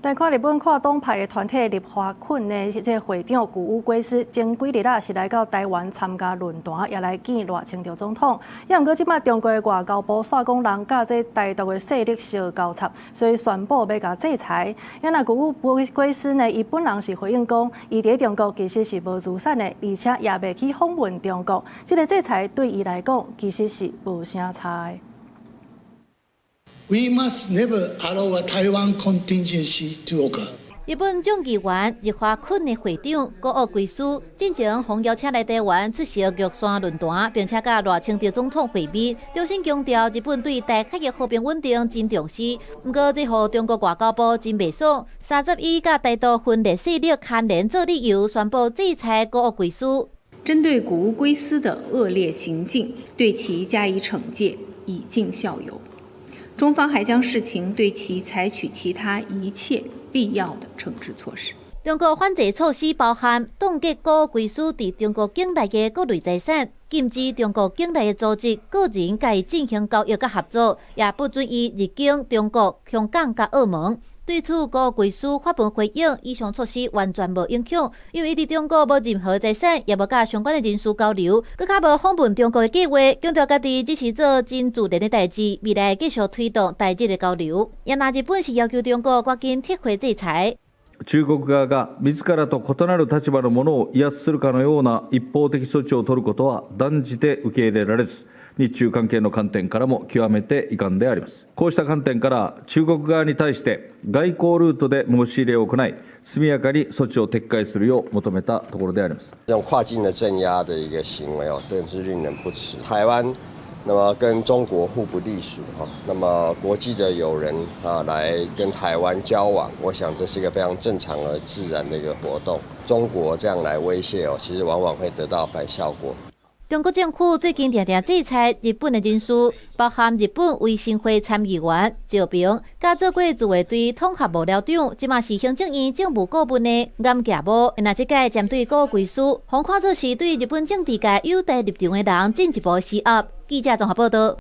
但看日本跨黨派的團體立華困的這個會長久武貴司，前幾日是來到台灣參加論壇，也來見賴清德總統。也毋過，即擺中國的外交部煞講人甲這台獨的勢力相交叉，所以宣布要甲制裁。也那久武貴司呢，伊本人是回應講，伊佇中國其實是無資產的，而且也袂去訪問中國。這個制裁對伊來講，其實是無啥差的。We must never allow a Taiwan contingency to occur. 日本眾議員立華困的會長久武貴司進前奉邀請來台灣出席玉山論壇，並且甲賴清德總統會面，重新強調日本對台海的和平穩定真重視。不過，這予中國外交部真袂爽，31甲台獨分裂勢力牽連做理由，宣布制裁久武貴司。針對久武貴司的惡劣行徑，對其加以懲戒，以儆效尤。中方還將視情對其採取其他一切必要的懲治措施。中國反制措施包含凍結久武貴司在中國境內的各類財產，禁止中國境內的組織、個人甲伊進行交易甲合作，也不准伊入境中國、香港甲澳門。對此，久武貴司發文回應，以上措施完全無影響，因為伊佇中國無任何財產，也無甲相關的人士交流，更加無訪問中國的計劃。強調家己只是做真自然的代志，未來繼續推動台日的交流。也那日本是要求中國趕緊撤回制裁。中國側が自らと異なる立場の者を威圧するかのような一方的措置を取ることは断じて受け入れられず、日中関係の観点からも極めて遺憾であります。こうした観點から中国側に対して外交ルートで申し入れを行い、速やかに措置を撤回するよう求めたところであります。這種跨境的鎮壓的一個行為真是令人不齒。台灣那麼跟中國互不隸屬那麼國際的友人來跟台灣交往，我想這是一個非常正常而自然的一個活動。中國這樣來威脅其實往往會得到反效果。中國政府最近常常制裁日本的人士，包含日本維新會參議員趙平，甲做過自衛隊統合幕僚長，即嘛是行政院政務顧問的岩崎武。那這屆針對久武貴司，互看作是對日本政治界有台立場的人進一步施壓。記者綜合報道。